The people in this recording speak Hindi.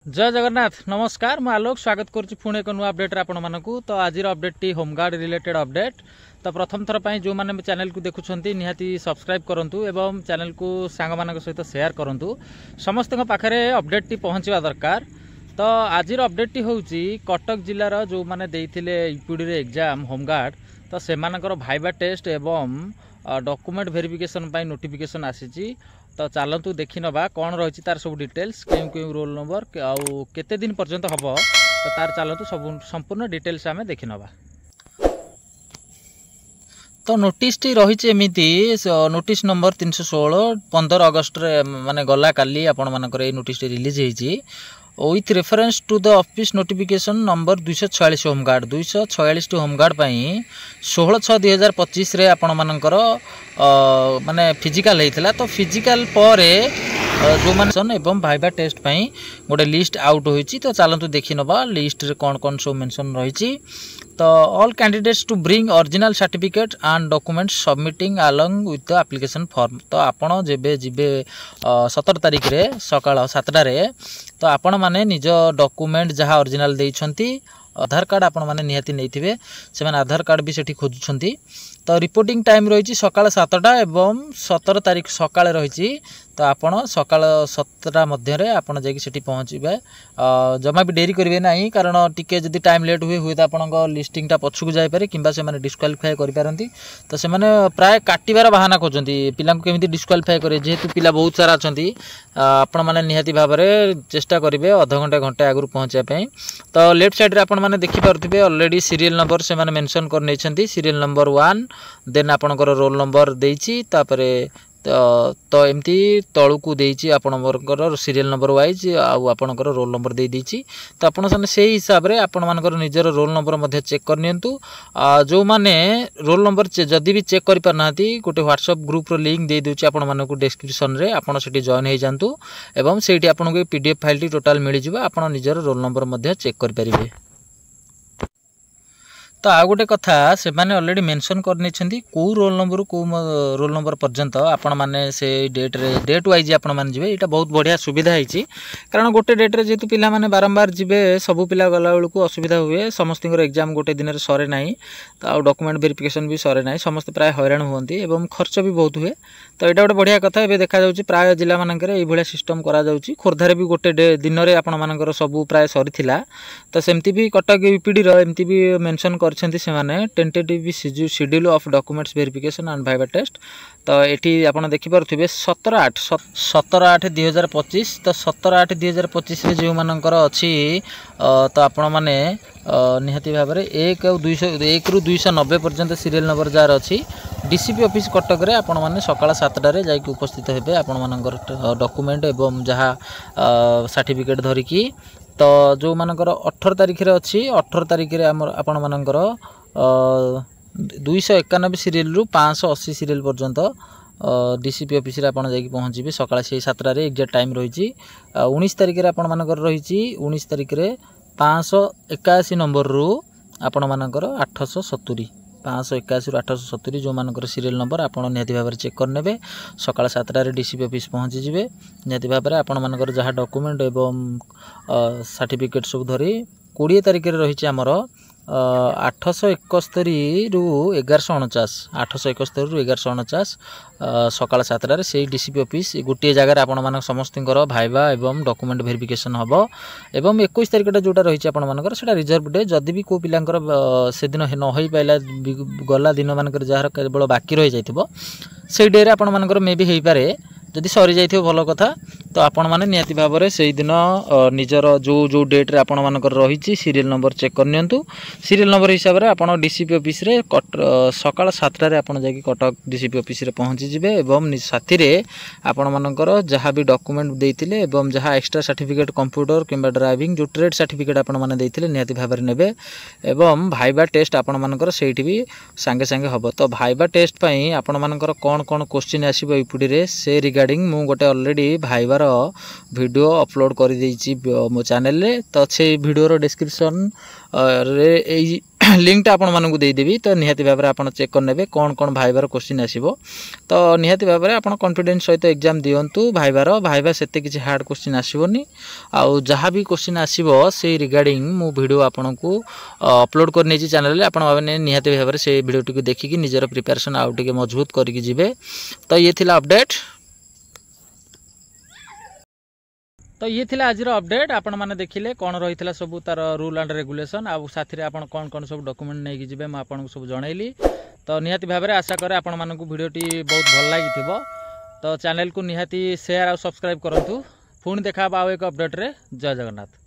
जय जगन्नाथ नमस्कार मु आलोक स्वागत करुच्ची पुणी एक नुआ अपडेट आपण मानकू। तो आज update T home guard related update. तो प्रथम थर पर जो मैंने चैनल को देखुंत निहाती सब्सक्राइब करूँ एवं चैनल को सांग मान सहित शेयर करूँ। समस्त पाखे अपडेट टी पहुँचवा दरकार। तो आज अपडेट टी हूँ कटक जिलार जो मैंने यूपीडी एग्जाम होमगार्ड तो से भाइबा टेस्ट एवं डॉक्यूमेंट वेरिफिकेशन नोटिफिकेशन आसी। तो चलतु देखी नवा कौन रही तार सब डिटेल्स क्यों रोल नंबर आउ केते दिन पर्यंत हम तो तार चलतु सब संपूर्ण डिटेल्स आम देखी नवा। तो नोटिस टी रही एमती नोटिस नंबर 316 15 अगस्त माने गला काली आपण मानकर ए नोटिस टी रिलीज होईची with reference to the office notification number 246 home guard 246 home guard 16/6/2025 रे आपण मानकर माने फिजिकल होता। तो फिजिकल पर जो मैंने एवं भाइबा टेस्ट गोटे लिस्ट आउट होती। तो चलतु देखी नवा लिस्ट रे कौन कौन सब मेंशन रही। तो all candidates to bring original certificate and documents submitting along with the application form. तो आपण जेबे जिबे 17 तारिख रे सकाळ 7टा रे तो आपण माने निज डॉक्यूमेंट जहाँ ओरिजिनल देइछंती आधार कार्ड आपण माने निहाती नैथिबे से माने आधार कार्ड भी सेठी खोजुछंती। तो रिपोर्टिंग टाइम रही सकाळ 7टा एवं 17 तारिख सकाळ रही। तो आपण सकाळ 7टा मध्य आपण जाई सेठी पहुँचे जमा भी डेरी करेंगे ना कारण टिके जदि टाइम लेट हुए हुए तो आपण लिस्टिंगटा पछकु जाई पारे किंबा से माने डिस्क्वालिफाई करि पारंती। तो से माने प्राय काटिबार बहाना खोजंती पिला को केमिति डिस्क्वालिफाई करे जेहेतु पिला बहुत सारा अछंती आपण माने निहाती भाबरे चेष्टा करिवे आधा घंटा घंटे आगु पहुँचे पे। तो लेफ्ट साइड रे आपण माने देखि पारुथिबे ऑलरेडी सीरियल नंबर से माने मेंशन कर नैछंती सीरियल नंबर 1 देन आपणकर रोल नंबर देइछि तापरे तो एमती तळु को देइछि आपणकर सीरियल नंबर वाइज आपणकर रोल नंबर दे देइछि। तो आपण सने सेही हिसाब रे आपण मानकर निजर रोल नंबर मध्ये चेक कर नियंतु। जो माने रोल नंबर जदि भी चेक करि परनाती गोटे व्हाट्सएप ग्रुप रो लिंक दे देउछि आपण मानकु डिस्क्रिप्शन रे आपण सेठी जॉइन हे जानतु एवं सेठी आपनको पीडीएफ फाइल टी टोटल मिलि जिवो आपण निजर रोल नंबर मध्ये चेक कर परिबे। तो आ गोटे कथा से माने ऑलरेडी मेंशन करनी कौ रोल नंबर कौ रोल नंबर पर्यंत आपण माने से डेट रे डेट वाइज आपण माने जिवे एटा बहुत बढ़िया सुविधा है। कारण गोटे डेट रे जेतु पिला माने बारंबार जिवे सबु पिला गला बेलू को असुविधा हुए समस्तर एग्जाम गोटे दिन रे सरे नाही। तो आ डॉक्यूमेंट वेरिफिकेशन भी सरे नाही समस्त प्राय हैरान हुअंती एवं खर्च भी बहुत हुए। तो एटा गोटे बढ़िया कथा एबे देखा जाउची प्राय जिला मानकर एई भलिया सिस्टम करा जाउची खोरधारे भी गोटे दिन रे आपण मानकर सबु प्राय सरीथिला। तो सेमती भी कटक यूपीडी रो एमती भी मेंशन से माने tentative schedule of documents verification and viva test. तो एठी आपण देखि पारुथिबे 17/8/2025 तो 17/8/2025 रे जो मानकर अछि तो आपण माने निहाती भाव में 1 रु 290 पर्यंत सीरियल नंबर जार अच्छी डीसीपी ऑफिस कटक रे आपण माने सकाळ 7टारे जाइक उपस्थित हेबे आपण मानकर डॉक्यूमेंट एवं जहाँ सर्टिफिकेट धरिकी। तो जो मानकर 18 तारिख रे अच्छी 18 तारिख रे आपण मानकर 291 सीरियल रु 580 सीरियल पर्यंत डीसीपी ऑफिस रे आपण जाइक पहुँचे सकाळ 7टारे एग्जैक्ट टाइम रही। 19 तारिख रे आपण मानकर रही 19 तारिख रे 581 नंबर रु आपण मानकर 870 581 रु 870 जो मानकर सीरियल नंबर आपण निहाती भाव चेक करने सकाळ 7टारे डीसीपी ऑफिस पहुँची जिवे निहाती भाव में आपण मानकर जहाँ डॉक्यूमेंट एवं सर्टिफिकेट सब धरी 20 तारिख रे रही आमर 871 रु 1149 871 रु 1149 सकाळ 7टारे से डीसीपी ऑफिस गोटे जगह आपण मान समस्त भाइबा एवं डॉक्यूमेंट वेरिफिकेशन हम एवं 21 तारिखटा जोटा रही आपण मानकर सेटा रिजर्व डे जदि भी को पिलांकर से दिन न होई पाइला गला दिन मानकर जार केवल बाकी रही जाइथिबो से डे रे आपण मानकर मे भी हेई पारे जदि सरी जाइथिबो भलो कथा। तो आपण माने नियति भाव में से दिन निजर जो जो डेट रे आपण मानकर रही सीरियल नंबर चेक कर नियंतु सीरियल नंबर हिसाब रे आपण डीसीपी ऑफिस रे सकाळ 7टारे आपण जाकी कटक डीसीपी ऑफिस रे पहुँची जिवे एवं साथी रे आपण मानकर जहाँ भी डॉक्यूमेंट देइथिले एवं जहाँ एक्स्ट्रा सर्टिफिकेट कंप्यूटर किंबा ड्राइविंग जो ट्रेड सर्टिफिकेट आपण माने देइथिले नियति भाव में नेबे एवं भाइबा टेस्ट आपण मानकर सेठी भी संगे संगे हबो। तो भाइबा टेस्ट पई आपण मानकर कोन कोन क्वेश्चन आसीबो यूपीडी रे से रिगार्डिंग मु गोटे ऑलरेडी भाइबार वीडियो अपलोड कर देइछि मो चैनल रे। तो से वीडियो रो डिस्क्रिप्शन रे लिंकटा आपण मानक देदेवी तो निहाती भाव में आप चेक करने कौन कौन भाइबार क्वेश्चन आसो तो निहाती भाव में आप कॉन्फिडेंस सहित एग्जाम दिंतु भाइबा से किसी हार्ड क्वेश्चन आसोनी आउ जहाँ भी क्वेश्चन आसो से रिगार्डिंग मु वीडियो आपन को अपलोड कर नहीं चैनल आपने निहाती भाव में से वीडियो टी देखिकी निजर प्रिपरेशन आउ टे मजबूत करके जिबे तो ये थिला अपडेट तो ये थिला आज अपडेट आपण माने देखिले कौन रही सब तार रूल एंड रेगुलेशन आ साथी आपण कौन कौन सब डॉक्यूमेंट नहीं जिबे मैं आपन सब जनइली तो निहाती भाव में आशा करे आपण मानक वीडियोटी बहुत भल लगी तो चैनल को निहाती शेयर और सब्सक्राइब करंतु पुणी देखा एक अपडेट रे जय जगन्नाथ।